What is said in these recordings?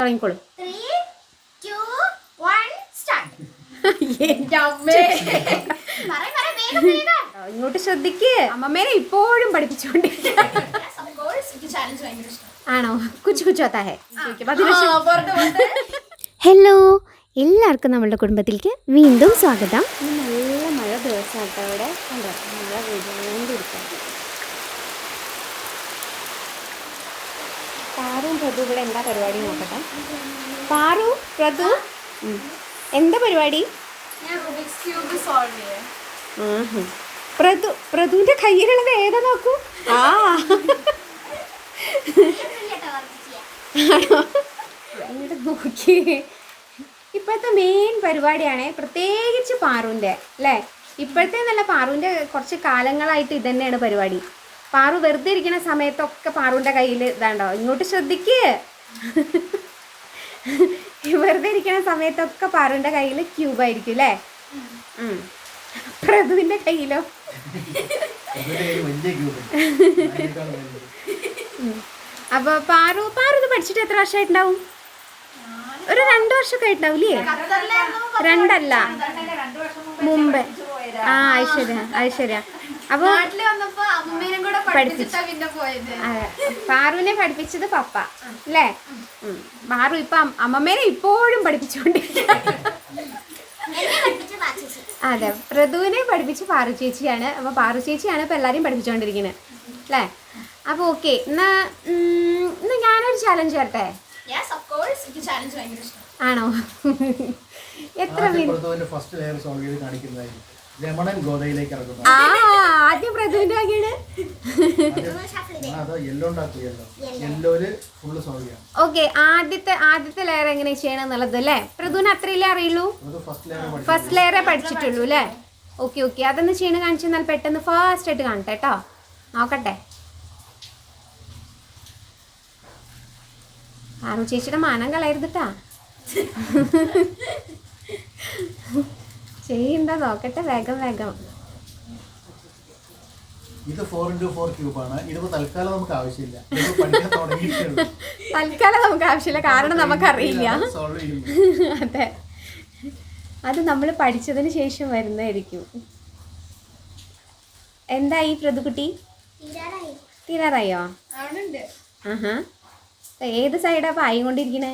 തുടങ്ങിക്കോളൂ. 3, 2, 1 start. ഇങ്ങോട്ട് ശ്രദ്ധിക്ക്. അമ്മമ്മേനെ ഇപ്പോഴും പഠിപ്പിച്ചോണ്ടിരിക്കും. ആണോ? കുച്ചു കുച്ചോത്താ ഹേ. ഹലോ, എല്ലാവർക്കും നമ്മളുടെ കുടുംബത്തിലേക്ക് വീണ്ടും സ്വാഗതം. നല്ല മഴ ദിവസമായിട്ട് അവിടെ കണ്ടോ, മഴ പെയ്തുകൊണ്ടിരിക്കുക. പാറും പ്രതു ഇവിടെ എന്താ പരിപാടി നോക്കട്ടെ. പാറു, പ്രതു എന്താ പരിപാടി? പ്രതുവിന്റെ കയ്യിലുള്ളത് ഏതാ നോക്കൂ. ആണോ? ഇങ്ങോട്ട് നോക്കി. ഇപ്പോഴത്തെ മെയിൻ പരിപാടിയാണ്, പ്രത്യേകിച്ച് പാറുവിൻ്റെ അല്ലേ. ഇപ്പോഴത്തെ നല്ല പാറുവിൻ്റെ കുറച്ച് കാലങ്ങളായിട്ട് ഇത് തന്നെയാണ് പരിപാടി. പാറു വെറുതെ ഇരിക്കുന്ന സമയത്തൊക്കെ പാറുവിൻ്റെ കയ്യിൽ ഇതാണ്ടോ, ഇങ്ങോട്ട് ശ്രദ്ധിക്ക്. വെറുതെ ഇരിക്കുന്ന സമയത്തൊക്കെ പാറുവിൻ്റെ കയ്യിൽ ക്യൂബായിരിക്കും അല്ലേ. പ്രതുവിൻ്റെ കയ്യിലോ? അപ്പോൾ പാറു ഇത് പഠിച്ചിട്ട് എത്ര വർഷമായിട്ടുണ്ടാവും? ഒരു 2 വർഷമൊക്കെ ആയിട്ടുണ്ടാവില്ലേ? 2 അല്ല, മുമ്പേ. ഐശ്വര്യ. അപ്പോൾ പാറുവിനെ പഠിപ്പിച്ചത് പപ്പ അല്ലേ. പാറു ഇപ്പം അമ്മമ്മേനെ ഇപ്പോഴും പഠിപ്പിച്ചുകൊണ്ടിരിക്കുക. അതെ, പ്രതുവിനെ പഠിപ്പിച്ച് പാറു ചേച്ചിയാണ്. അപ്പോൾ പാറു ചേച്ചിയാണ് ഇപ്പോൾ എല്ലാവരെയും പഠിപ്പിച്ചുകൊണ്ടിരിക്കുന്നത് അല്ലേ. അപ്പോൾ ഓക്കെ, ഇന്ന് ഞാനൊരു ചാലഞ്ച് തരട്ടെ? ആണോ? എത്ര ആദ്യം പ്രതുവിന്റെ വകയാണ്. ഓക്കെ, ആദ്യത്തെ ലെയർ എങ്ങനെ ചെയ്യണം എന്നുള്ളത് അല്ലേ. പ്രതുവിന് അത്രയല്ലേ അറിയുള്ളൂ, ഫസ്റ്റ് ലെയറേ പഠിച്ചിട്ടുള്ളൂ അല്ലേ. ഓക്കെ, അതൊന്ന് ചെയ്യണം കാണിച്ചു തന്നാൽ പെട്ടെന്ന് ഫാസ്റ്റ് ആയിട്ട് കാണട്ടെ കേട്ടോ. നോക്കട്ടെ. ആറു ചേച്ചിയുടെ മാനം കളയരുതിട്ടാ. ചെയ്യണ്ട, നോക്കട്ടെ. വേഗം. ഇത് 4x4 ക്യൂബാണ്. ഇതിപ്പോ തൽക്കാലം നമുക്ക് ആവശ്യമില്ല, കാരണം നമുക്കറിയില്ല. അതെ, അത് നമ്മൾ പഠിച്ചതിന് ശേഷം വരുന്നതായിരിക്കും. എന്തായി പ്രതുകുട്ടി? തീരാറായോ? ഏത് സൈഡാ അപ്പം ആയിക്കൊണ്ടിരിക്കണേ?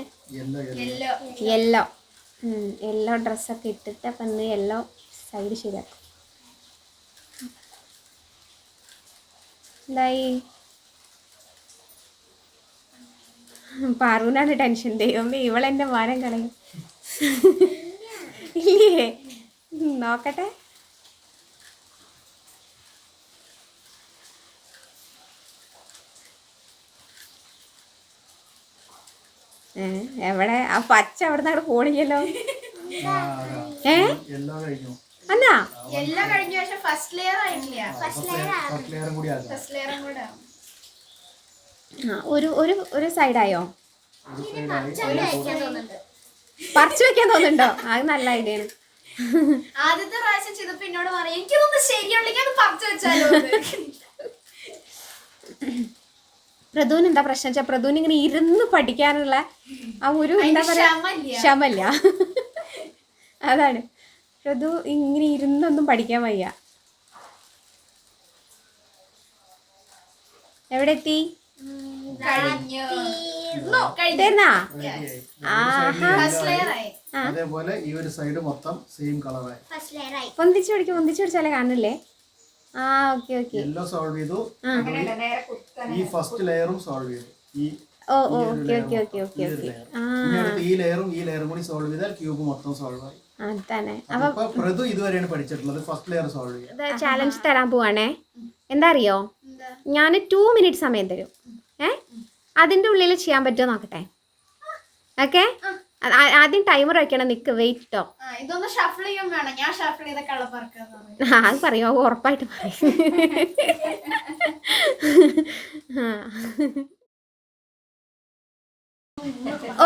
യെല്ലോ ഡ്രസ്സൊക്കെ ഇട്ടിട്ട് അപ്പം ഇന്ന് യെല്ലോ സൈഡ് ശരിയാക്കും. എന്തായി? പാറുവിനാണ് ടെൻഷൻ. ദൈവമേ, ഇവളെൻ്റെ മാനം കളയും. ഇല്ലേ, നോക്കട്ടെ. എവിടെ ആ പച്ച അവിടെ നിന്ന് അങ്ങോട്ട് പോണില്ലല്ലോ. അന്നാ ഒരു സൈഡായോ? പറിച്ചു വെക്കാൻ തോന്നുന്നുണ്ടോ? അത് നല്ല ഐഡിയ ആണ്. ആദ്യത്തെ പ്രാവശ്യം ചെയ്തപ്പോ എന്നോട് പറയാം, എനിക്ക് തോന്നുന്നു ശരിയുണ്ടെങ്കിൽ അത് പറിച്ചു വെച്ചാലോ. പ്രതുവിന് എന്താ പ്രശ്നം വെച്ചാൽ പ്രതുവിന് ഇങ്ങനെ ഇരുന്ന് പഠിക്കാനുള്ള ആ ഒരു എന്താ പറയാ ക്ഷമല്ല. അതാണ്, പ്രതു ഇങ്ങനെ ഇരുന്നൊന്നും പഠിക്കാൻ വയ്യ. എവിടെ എത്തി? പൊന്തിച്ചു പിടിച്ചാലേ കാണില്ലേ. ഓക്കെ. യെല്ലോ സോൾവ് ചെയ്തു. ഈ ഫസ്റ്റ് ലെയറും സോൾവ് ചെയ്തു. ഈ ലെയറും കൂടി സോൾവ് ചെയ്താൽ ക്യൂബ് മൊത്തം സോൾവ് ആയി. പ്രതു ഇതുവരെയാണ് പഠിച്ചിട്ടുള്ളത്. ഫസ്റ്റ് ലെയർ സോൾവ് ചെയ്യാം. ചാലഞ്ച് തരാൻ പോവാണേ. എന്താ അറിയോ, ഞാൻ 2 മിനിറ്റ് സമയം തരും. അതിൻ്റെ ഉള്ളിൽ ചെയ്യാൻ പറ്റുമോ നോക്കട്ടെ. ഓക്കെ, ആദ്യം ടൈമർ വെക്കണം. നിക്ക്, വെയിറ്റ് ട്ടോ. അത് പറയോ, ഉറപ്പായിട്ട് പറയും.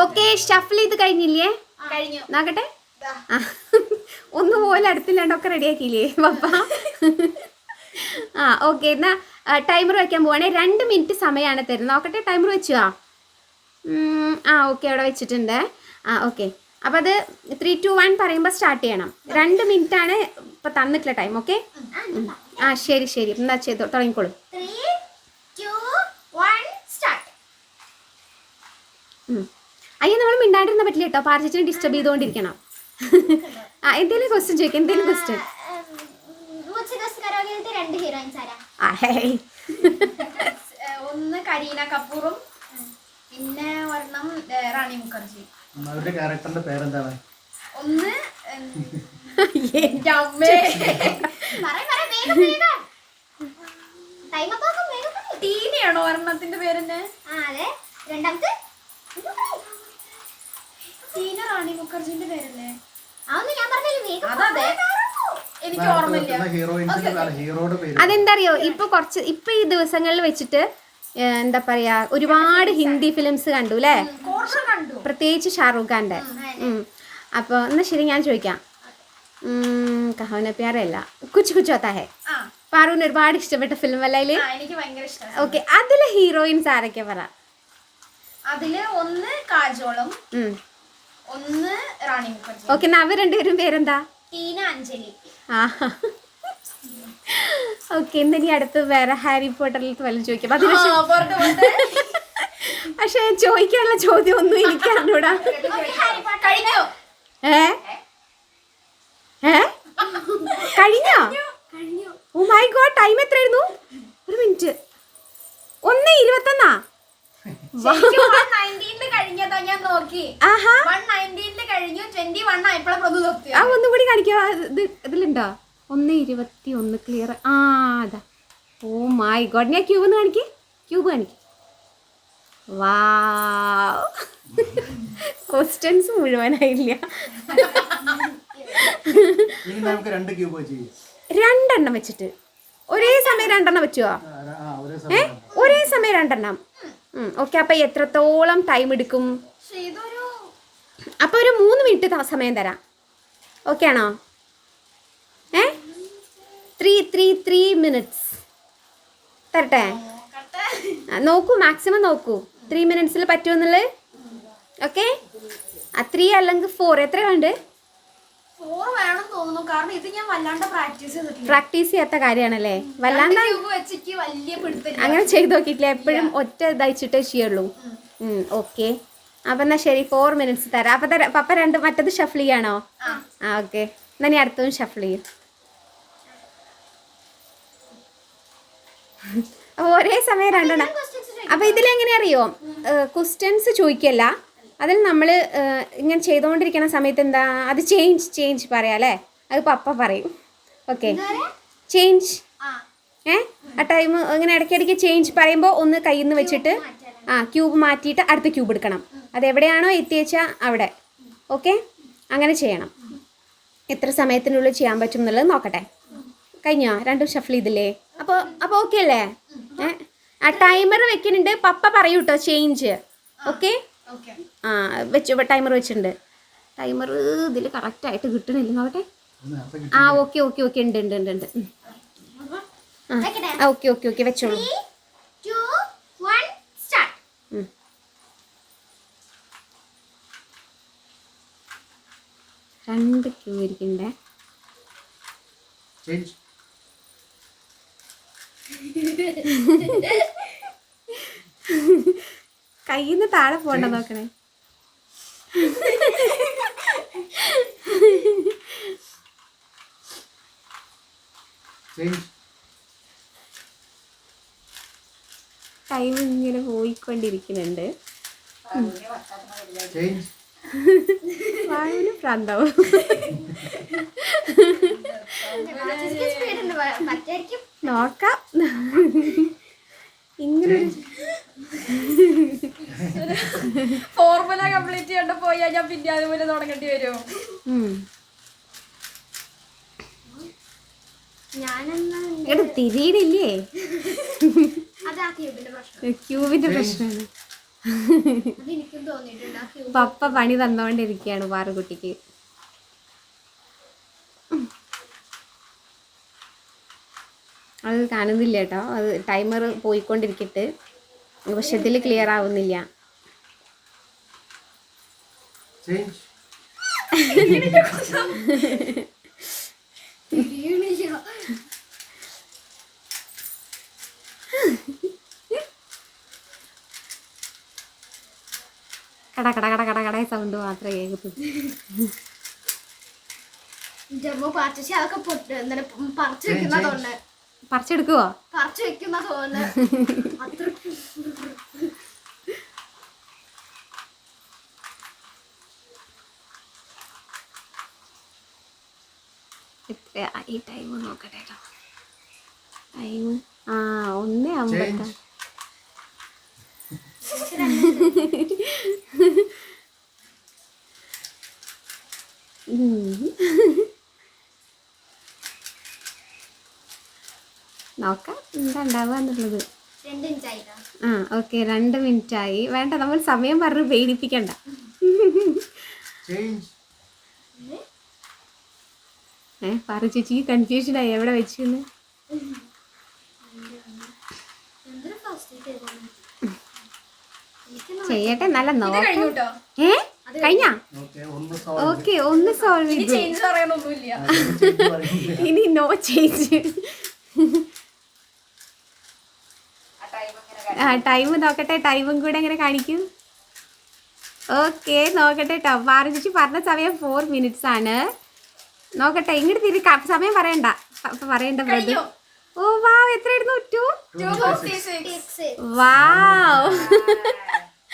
ഓക്കെ, ഷഫിൾ ചെയ്ത് കഴിഞ്ഞില്ലേ? നോക്കട്ടെ. ഒന്നുപോലെ അടുത്തില്ലാണ്ടൊക്കെ റെഡിയാക്കിയില്ലേ പപ്പ? ഓക്കെ, എന്നാ ടൈമർ വെക്കാൻ പോവാണേ. 2 മിനിറ്റ് സമയമാണ് തരുന്നത്. നോക്കട്ടെ, ടൈമർ വെച്ചുവാ. ആ ഓക്കെ അവിടെ വെച്ചിട്ടുണ്ട്. ആ ഓക്കെ. അപ്പോൾ അത് 3, 2, 1 പറയുമ്പോൾ സ്റ്റാർട്ട് ചെയ്യണം. 2 മിനിറ്റാണ് ഇപ്പം തന്നിട്ടുള്ള ടൈം. ഓക്കെ. ആ ശരി ശരി, എന്നാ ചെയ്തോ, തുടങ്ങിക്കോളൂ. 3, 2, 1 സ്റ്റാർട്ട്. അയ്യോ നമ്മൾ മിണ്ടാണ്ടിരുന്ന പറ്റില്ല കേട്ടോ, പാർച്ചിനെ ഡിസ്റ്റർബ് ചെയ്തുകൊണ്ടിരിക്കണം. ആ എന്തെങ്കിലും ക്വസ്റ്റ്യൻ ചോദിക്കാം, എന്തെങ്കിലും ക്വസ്റ്റ്യൻ. രണ്ട് ഹീറോയിൻസ് ആരാ? ഒന്ന് കരീന കപൂറും പിന്നെ ഒരെണ്ണം റാണി മുഖർജി. അവരുടെ ക്യാരക്ടറിന്റെ പേരെന്താണ്? ഒന്ന് എൻ്റെ അമ്മേ, ടീനയാണോ ഒരെണ്ണത്തിന്റെ പേരെന്നെ? അതെ. രണ്ടാമത്തെ ടീന റാണി മുഖർജിന്റെ പേരല്ലേ? അതൊന്നും ഞാൻ പറഞ്ഞില്ല. അതെ, എനിക്ക് ഓർമ്മയില്ല. ഹീറോയുടെ പേര് അതെന്താ അറിയോ, ഇപ്പൊ ഈ ദിവസങ്ങളിൽ വെച്ചിട്ട് എന്താ പറയാ, ഒരുപാട് ഹിന്ദി ഫിലിംസ് കണ്ടു അല്ലേ, കണ്ടു, പ്രത്യേകിച്ച് ഷാറൂഖ് ഖാന്റെ. അപ്പോൾ എന്നാ ശരി, ഞാൻ ചോദിക്കാം. കഹോന പ്യാരല്ല, കുച്ച് കുച്ച് ഹോത്താ ഹൈ. പാറുവിന് ഒരുപാട് ഇഷ്ടപ്പെട്ട ഫിലിം അല്ലേ? എനിക്ക് ഭയങ്കര ഇഷ്ടമാണ്. ഓക്കെ, അതിലെ ഹീറോയിൻസ് ആരൊക്കെ പറ? അതില് ഒന്ന് കാജോളും ഒന്ന് റാണി മുഖർജി. ഓക്കെ, അവർ രണ്ടുപേരും പേരെന്താ? ടീന അഞ്ജലി. ആ ഓക്കെ, എന്താ ഇനി അടുത്ത് വേറെ ഹാരി പോട്ടറിൽ വല്ലതും ചോദിക്കാം. പക്ഷെ ചോദിക്കാനുള്ള ചോദ്യം ഒന്നും എനിക്ക് അറിഞ്ഞൂടാ. കഴിഞ്ഞോ? കഴിഞ്ഞോ? ഓ മൈ ഗോഡ്, ടൈം എത്രയായിരുന്നു? ഒരു മിനിറ്റ്, 1:21. കഴിഞ്ഞതാ, ഞാൻ നോക്കി. ആഹാ, 119 കഴിഞ്ഞു, 21 ആയപ്പോഴാ പ്രഭു നിർത്തി. ആ ഒന്നും കൂടി കാണിക്കുക, ഇതിലുണ്ടോ? 1:21 ക്ലിയർ. ആ അതാ. ഓ മൈ ഗോഡ്, ഞാൻ ക്യൂബ് കാണിക്കേ, ക്യൂബ് കാണിക്കേ. വാ, ക്വസ്റ്റ്യൻസ് മുഴുവനായില്ല. ഇനി നമുക്ക് 2 ക്യൂബ് ചെയ്യാം. 2 എണ്ണം വെച്ചിട്ട് ഒരേ സമയം 2 എണ്ണം വെച്ചുവോ? ഒരേ സമയം 2 എണ്ണം. ഓക്കെ, അപ്പൊ എത്രത്തോളം ടൈം എടുക്കും? അപ്പൊ ഒരു 3 മിനിറ്റ് സമയം തരാം. ഓക്കെ ആണോ? 3 മിനിറ്റ്സ് തരട്ടെ? നോക്കൂ, മാക്സിമം നോക്കൂ, 3 മിനിറ്റ്സിൽ പറ്റുമെന്നുള്ളത്. ഓക്കെ, 3 അല്ലെങ്കിൽ 4, എത്ര വേണ്ട? 4 വേണം തോന്നുന്നു, കാരണം ഇത് ഞാൻ വല്ലാണ്ട് പ്രാക്ടീസ് ചെയ്തിട്ടില്ല. പ്രാക്ടീസ് ചെയ്യാത്ത കാര്യമാണല്ലേ, വല്ലാണ്ട് വെച്ചിട്ട് വലിയ പിടുത്തില്ല. അങ്ങനെ ചെയ്ത് നോക്കിയിട്ടില്ല, എപ്പോഴും ഒറ്റ ഇതയച്ചിട്ടേ ചെയ്യുള്ളൂ. ഓക്കെ, അപ്പം എന്നാൽ ശരി, 4 മിനിറ്റ്സ് തരാം. അപ്പം പപ്പ മറ്റത് ഷഫിൾ ചെയ്യാണോ? ആ ഓക്കെ, എന്നാൽ നീ അടുത്തതും ഷഫിൾ ചെയ്യും. അപ്പോൾ ഒരേ സമയം 2 എണ്ണം. അപ്പോൾ ഇതിലെങ്ങനെ അറിയോ, ക്വസ്റ്റ്യൻസ് ചോദിക്കല്ല, അതിൽ നമ്മൾ ഇങ്ങനെ ചെയ്തുകൊണ്ടിരിക്കുന്ന സമയത്ത് എന്താ, അത് ചേഞ്ച് പറയാം അല്ലേ, അത് പപ്പ പറയും. Okay, change. ആ ടൈം ഇങ്ങനെ ഇടയ്ക്കിടയ്ക്ക് ചേഞ്ച് പറയുമ്പോൾ ഒന്ന് കയ്യിൽ നിന്ന് വെച്ചിട്ട് ക്യൂബ് മാറ്റിയിട്ട് അടുത്ത ക്യൂബ് എടുക്കണം. അതെവിടെയാണോ എത്തിയേച്ചാൽ അവിടെ. ഓക്കെ, അങ്ങനെ ചെയ്യണം. എത്ര സമയത്തിനുള്ളിൽ ചെയ്യാൻ പറ്റും എന്നുള്ളത് നോക്കട്ടെ. കഴിഞ്ഞോ? 2 ഷഫിൾ ചെയ്തില്ലേ? അപ്പോൾ ഓക്കെ അല്ലേ? ആ ടൈമർ വെക്കുന്നുണ്ട്, പപ്പ പറയൂ കേട്ടോ ചേഞ്ച്. ഓക്കെ, ആ വെച്ചു, ടൈമർ വെച്ചിട്ടുണ്ട്. ടൈമർ ഇതിൽ കറക്റ്റായിട്ട് കിട്ടണില്ല, നോക്കട്ടെ. ആ ഓക്കെ ഉണ്ട്. ആ ഓക്കെ വെച്ചോളൂ. 3, 2, 1 സ്റ്റാർട്ട്. 2 ക്യൂ ഇരിക്കണ്ടേ. കയ്യിൽ നിന്ന് താഴെ പോകണ്ട, നോക്കണേ. ടൈം ഇങ്ങനെ പോയിക്കൊണ്ടിരിക്കുന്നുണ്ട്. വായുവിന് പ്രാന്താവും. നോക്കാം, ഇങ്ങനെ ഫോർമുല കംപ്ലീറ്റ് ചെയ്യണ്ട പോയാ ഞാൻ പിന്നെ അതുപോലെ തുടങ്ങേണ്ടി വരും. ഇവിടെ തിരിയിടില്ലേ, അതാ ക്യൂബിന്റെ പ്രശ്നം. ക്യൂബിന്റെ പ്രശ്നമാണ്. അതെനിക്കും തോന്നിയിട്ടുണ്ട്. ആ ക്യൂബ് പപ്പ പണി തന്നോണ്ടിരിക്കുകയാണ് പാറുകുട്ടിക്ക്. അത് കാണുന്നില്ല കേട്ടോ, അത് ടൈമർ പോയിക്കൊണ്ടിരിക്കട്ട്, പക്ഷെ ഇതിൽ ക്ലിയർ ആവുന്നില്ല. ചേഞ്ച്. തിരിയണില്ല. കട കട കട കട കട സൗണ്ട് മാത്രമേ കേൾക്കത്തുള്ളൂ. ജമ്മു പാച്ചി അതൊക്കെ എന്താണ് പറിച്ചു വെക്കുന്നതുകൊണ്ട് പറിച്ചെടുക്കുവോ? പറിച്ചു വെക്കുന്നതുകൊണ്ട് അത്ര എത്ര ഈ ടൈം നോക്കട്ടെ കേട്ടോ. ടൈം 1:50. നോക്കാം എന്താ ഉണ്ടാവുക എന്നുള്ളത്. 2 ഇഞ്ചായിട്ടാ. ഓക്കെ 2 മിനിറ്റായി. വേണ്ട, നമ്മൾ സമയം പറഞ്ഞ് പേടിപ്പിക്കണ്ട. ചേഞ്ച്. പറ ചേച്ചി കൺഫ്യൂഷനായി എവിടെ വെച്ചെന്ന്. എന്തൊരു ഫസ്റ്റ് ചെയ്യട്ടെ, നല്ല നോക്കാം. കഴിഞ്ഞു കേട്ടോ. കഴിഞ്ഞാ? ഓക്കേ, ഒന്ന് solve ഓക്കെ, ഒന്ന് സോൾവ് ചെയ്തു. ചേഞ്ച് പറയാനൊന്നുമില്ല. ചെയ്ത് പറയുന്നില്ല. ഇനി നോ ചേഞ്ച്. ടൈം നോക്കട്ടെ, ടൈമും കൂടെ എങ്ങനെ കാണിക്കും. ഓക്കെ, നോക്കട്ടെ കേട്ടോ. ചേച്ചി പറഞ്ഞ സമയം 4 minutes ആണ്. നോക്കട്ടെ, ഇങ്ങോട്ട് തിരി സമയം പറയണ്ട. പറയണ്ട ബ്രദർ. ഓ വാവ്, എത്രയായിരുന്നു? 2. 2:56. വാവ്,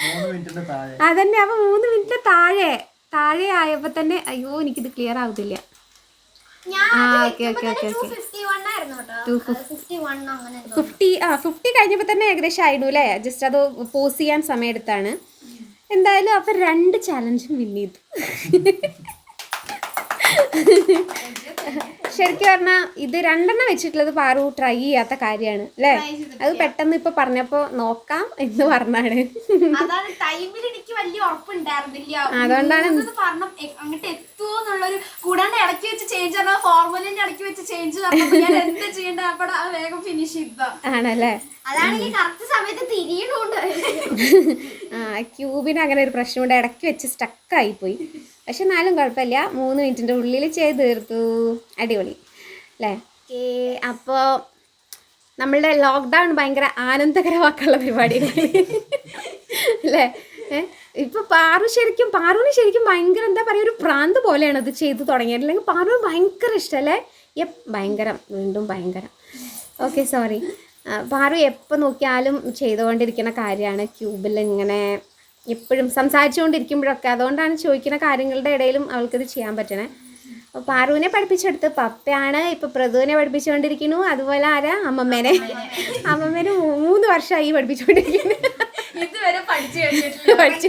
3 മിനിറ്റിന്റെ താഴെ. അതന്നെ. അപ്പൊ 3 മിനിറ്റ് താഴെ ആയപ്പോ തന്നെ അയ്യോ എനിക്കിത് ക്ലിയർ ആവത്തില്ല. ഞാൻ ഓക്കെ ഓക്കെ ഓക്കെ ഓക്കെ. 251 ആയിരുന്നു കേട്ടോ. 51 അങ്ങനെ എന്തോ. 50 കഴിഞ്ഞപ്പോൾ തന്നെ ഏകദേശം ആയിരുന്നു അല്ലേ. ജസ്റ്റ് അത് പോസ് ചെയ്യാൻ സമയം എടുത്താണ്. എന്തായാലും അപ്പൊ 2 ചാലഞ്ചും വിൻ ചെയ്തു. ശരിക്കും പറഞ്ഞാൽ ഇത് 2 വെച്ചിട്ടുള്ളത് പാറു ട്രൈ ചെയ്യാത്ത കാര്യമാണ് അല്ലേ. അത് പെട്ടെന്ന് ഇപ്പൊ പറഞ്ഞപ്പോ നോക്കാം എന്ന് പറഞ്ഞാണ്. അതാണ് ടൈമിൽ എനിക്ക് വലിയ ഉറപ്പുണ്ടായിരുന്നില്ല. അതുകൊണ്ടാണ് പറഞ്ഞ അങ്ങോട്ട് എത്തുമോ എന്നുള്ളൊരു. കൂടാണ്ട് ഇടയ്ക്ക് വെച്ച് ചേഞ്ച് പറഞ്ഞാൽ ഫോർമുലിന്റെ ഇടയ്ക്ക് വെച്ച് ചേഞ്ച് പറഞ്ഞപ്പോ ഞാൻ എന്താ ചെയ്യേണ്ട അപ്പോൾ വേഗം ഫിനിഷ് ചെയ്താ. ആണല്ലേ. അതാണെങ്കിൽ കറക്റ്റ് സമയത്ത് തിരിയണോണ്ട് ക്യൂബിന് അങ്ങനെ ഒരു പ്രശ്നമുണ്ട്, ഇടയ്ക്ക് വെച്ച് സ്റ്റക്കായി പോയി. പക്ഷെ എന്നാലും കുഴപ്പമില്ല, 3 മിനിറ്റിൻ്റെ ഉള്ളിൽ ചെയ്ത് തീർത്തു. അടിപൊളി അല്ലേ. അപ്പോൾ നമ്മളുടെ ലോക്ക്ഡൗൺ ഭയങ്കര ആനന്ദകരമാക്കാനുള്ള പരിപാടികളാണ് അല്ലേ. ഇപ്പോൾ പാറുവിന് ശരിക്കും ഭയങ്കര എന്താ പറയുക, ഒരു പ്രാന്ത് പോലെയാണ് അത് ചെയ്ത് തുടങ്ങിയത്. അല്ലെങ്കിൽ പാറുവിന് ഭയങ്കര ഇഷ്ടമല്ലേ. ഭയങ്കരം, വീണ്ടും ഭയങ്കരം. Okay sorry. പാറു എപ്പോൾ നോക്കിയാലും ചെയ്തുകൊണ്ടിരിക്കുന്ന കാര്യമാണ് ക്യൂബിൽ ഇങ്ങനെ എപ്പോഴും സംസാരിച്ചുകൊണ്ടിരിക്കുമ്പോഴൊക്കെ. അതുകൊണ്ടാണ് ചോദിക്കുന്ന കാര്യങ്ങളുടെ ഇടയിലും അവൾക്കിത് ചെയ്യാൻ പറ്റണേ. അപ്പോൾ പാറുവിനെ പഠിപ്പിച്ചെടുത്ത് പപ്പയാണ് ഇപ്പോൾ പ്രതുവിനെ പഠിപ്പിച്ചുകൊണ്ടിരിക്കുന്നു. അതുപോലെ ആരാ? അമ്മമ്മേനെ 3 വർഷമായി പഠിപ്പിച്ചുകൊണ്ടിരിക്കുന്നു. ഇതുവരെ പഠിച്ചു പഠിച്ചു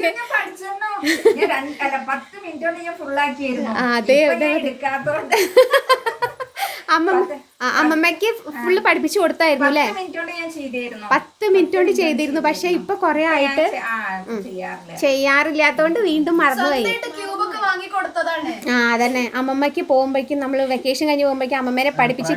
10 മിനിറ്റ് കൊണ്ട് ഞാൻ ഫുള്ളാക്കിയായിരുന്നു. അതെ എടുക്കാത്തോണ്ട് അമ്മമ്മയ്ക്ക് ഫുള്ള് പഠിപ്പിച്ചു കൊടുത്തായിരുന്നു അല്ലേ. 10 മിനിറ്റ് കൊണ്ട് ഞാൻ ചെയ്തിരുന്നു. 10 മിനിറ്റ് കൊണ്ട് ചെയ്തിരുന്നു. പക്ഷെ ഇപ്പൊ കുറെ ആയിട്ട് ചെയ്യാറില്ലാത്തോണ്ട് വീണ്ടും മറന്നുപോയി. ക്യൂബൊക്കെ വാങ്ങി കൊടുത്തതാണ്. അതന്നെ. അമ്മമ്മയ്ക്ക് പോകുമ്പോഴേക്കും നമ്മൾ വെക്കേഷൻ കഴിഞ്ഞ് പോകുമ്പോഴേക്കും അമ്മമ്മേനെ പഠിപ്പിച്ച്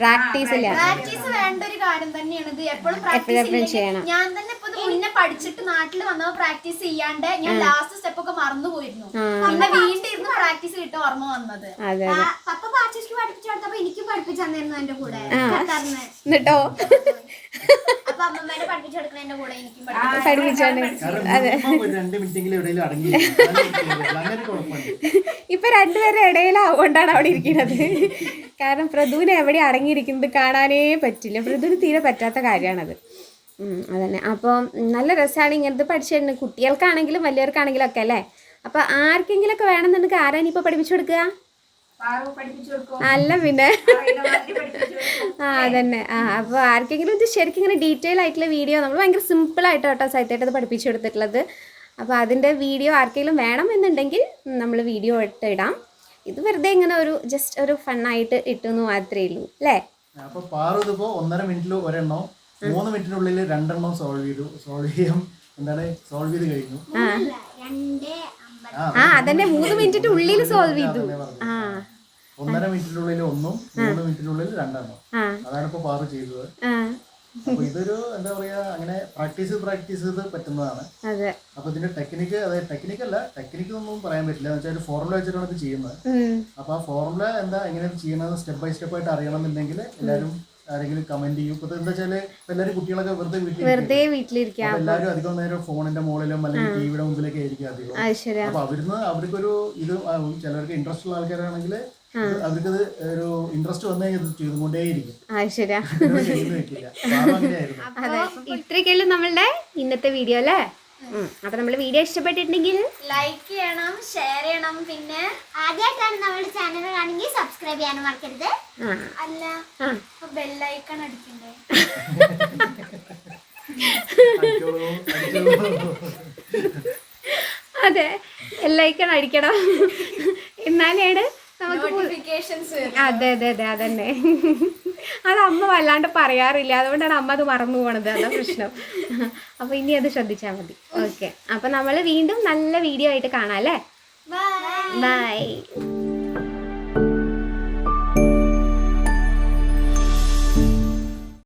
പ്രാക്ടീസ് ഇല്ല. പ്രാക്ടീസ് വേണ്ട ഒരു കാര്യം തന്നെയാണ് ഇത്. എപ്പോഴും എപ്പോഴും ചെയ്യണം. ഞാൻ തന്നെ ഇപ്പൊ ഇത് മുന്നേ പഠിച്ചിട്ട് നാട്ടിൽ വന്നപ്പോ പ്രാക്ടീസ് ചെയ്യാണ്ട് ഞാൻ ലാസ്റ്റ് സ്റ്റെപ്പ് ഒക്കെ മറന്നു പോയിരുന്നു. പിന്നെ വീണ്ടും ഇരുന്ന് പ്രാക്ടീസ് കിട്ടും ഓർമ്മ വന്നത്. അതെ പപ്പ പാച്ചയ്ക്ക് പഠിപ്പിച്ചു കൊടുത്തപ്പോ എനിക്കും പഠിപ്പിച്ചു തന്നിരുന്നു എന്റെ കൂടെ. എന്നിട്ടോ അപ്പൊ അമ്മമ്മേനെ പഠിപ്പിച്ചു കൊടുക്കണ എന്റെ കൂടെ എനിക്കും പഠിപ്പിച്ചോണ്ട്. അതെ, 2 മിനിറ്റെങ്കിലും എവിടെയെങ്കിലും അടങ്ങിയിരിക്കും. ഇപ്പൊ 2 പേരുടെ ഇടയിലാവുകൊണ്ടാണ് അവിടെ ഇരിക്കുന്നത്. കാരണം പ്രതുവിന് എവിടെ അടങ്ങിയിരിക്കുന്നത് കാണാനേ പറ്റില്ല. പ്രതുവിന് തീരെ പറ്റാത്ത കാര്യമാണത്. അതന്നെ. അപ്പോൾ നല്ല രസമാണ് ഇങ്ങനത്തെ പഠിച്ചിട്ടുണ്ട്. കുട്ടികൾക്കാണെങ്കിലും വലിയവർക്കാണെങ്കിലും ഒക്കെ അല്ലേ. അപ്പോൾ ആർക്കെങ്കിലും ഒക്കെ വേണമെന്നുണ്ടെങ്കിൽ ആരാ ഇനിയിപ്പോൾ പഠിപ്പിച്ചു കൊടുക്കുക? അല്ല പിന്നെ അതന്നെ. അപ്പോൾ ആർക്കെങ്കിലും ഇത് ശരിക്കും ഇങ്ങനെ ഡീറ്റെയിൽ ആയിട്ടുള്ള വീഡിയോ നമ്മൾ ഭയങ്കര സിമ്പിളായിട്ട് കേട്ടോ സൈറ്റായിട്ട് അത് പഠിപ്പിച്ചു കൊടുത്തിട്ടുള്ളത്. അപ്പോൾ അതിൻ്റെ വീഡിയോ ആർക്കെങ്കിലും വേണം എന്നുണ്ടെങ്കിൽ നമ്മൾ വീഡിയോ ഇടാം. ഇത് വെറുതെ ഇങ്ങനെ ഒരു ജസ്റ്റ് ഒരു ഫണ്ണായിട്ട് ഇട്ടെന്ന് മാത്രമേ ഉള്ളൂ അല്ലേ. അപ്പോൾ പാറു ഇതിപ്പോൾ 1.5 മിനിറ്റിൽ ഒരെണ്ണം 3 മിനിറ്റിനുള്ളിൽ 2 എണ്ണം സോൾവ് ചെയ്ത് കഴിഞ്ഞു. അതന്നെ 3 മിനിറ്റിന്റെ ഉള്ളിൽ സോൾവ് ചെയ്തു. 1.5 മിനിറ്റിനുള്ളിൽ 1, 3 മിനിറ്റിനുള്ളിൽ 2 എണ്ണം. അതാണ് ഇപ്പൊ പാറു ചെയ്തത്. അപ്പൊ ഇതൊരു എന്താ പറയാ അങ്ങനെ പ്രാക്ടീസ് ചെയ്ത് പറ്റുന്നതാണ്. അതെ. അപ്പൊ ഇതിന്റെ ടെക്നിക്ക് ഒന്നും പറയാൻ പറ്റില്ല. എന്ന് വെച്ചാൽ ഫോർമുല വെച്ചിട്ടാണ് ഇത് ചെയ്യുന്നത്. അപ്പൊ ആ ഫോർമുല എന്താ എങ്ങനെ ചെയ്യണത് സ്റ്റെപ്പ് ബൈ സ്റ്റെപ്പ് ആയിട്ട് അറിയണമെന്നുണ്ടെങ്കിൽ എല്ലാവരും ആരെങ്കിലും കമന്റ് ചെയ്യും. ഇപ്പൊ എന്താ വെച്ചാല് എല്ലാവരും കുട്ടികളൊക്കെ വെറുതെ വീട്ടിലിരിക്കും. എല്ലാവരും അധികം നേരം ഫോണിന്റെ മുകളിലും അല്ലെങ്കിൽ ടിവിയുടെ മുമ്പിലൊക്കെ ആയിരിക്കും അധികം. അപ്പൊ അവർക്കൊരു ഇത് ചിലർക്ക് ഇൻട്രസ്റ്റ് ഉള്ള ആൾക്കാരാണെങ്കിൽ അവർക്കത് ഒരു ഇൻട്രസ്റ്റ് വന്നു കഴിഞ്ഞാൽ ചെയ്തുകൊണ്ടേയിരിക്കും. അതെ, ഇത്രയൊക്കെയല്ലേ നമ്മളുടെ ഇന്നത്തെ വീഡിയോ അല്ലേ. അപ്പൊ നമ്മള് വീഡിയോ ഇഷ്ടപ്പെട്ടിട്ടുണ്ടെങ്കിൽ ലൈക്ക് ചെയ്യണം, ഷെയർ ചെയ്യണം. പിന്നെ ആദ്യമായിട്ടാണ് നമ്മുടെ ചാനൽ കാണുമെങ്കിൽ സബ്സ്ക്രൈബ് ചെയ്യാനും മറക്കരുത്. അല്ല ബെല്ലൈക്കൺ അടിക്കണ്ടേ? അതെ, ലൈക്കൺ അടിക്കണം. എന്നാലാണ് നമുക്ക് നോട്ടിഫിക്കേഷൻസ്. അതെ അതെ അതെ അതന്നെ. അത് അമ്മ വല്ലാണ്ട് പറയാറില്ല, അതുകൊണ്ടാണ് അമ്മ അത് മറന്നു പോണത്. അതാ പ്രശ്നം. അപ്പൊ ഇനി അത് ശ്രദ്ധിച്ചാൽ മതി. ഓക്കെ, അപ്പൊ നമ്മൾ വീണ്ടും നല്ല വീഡിയോ ആയിട്ട് കാണാം അല്ലേ. ബൈ.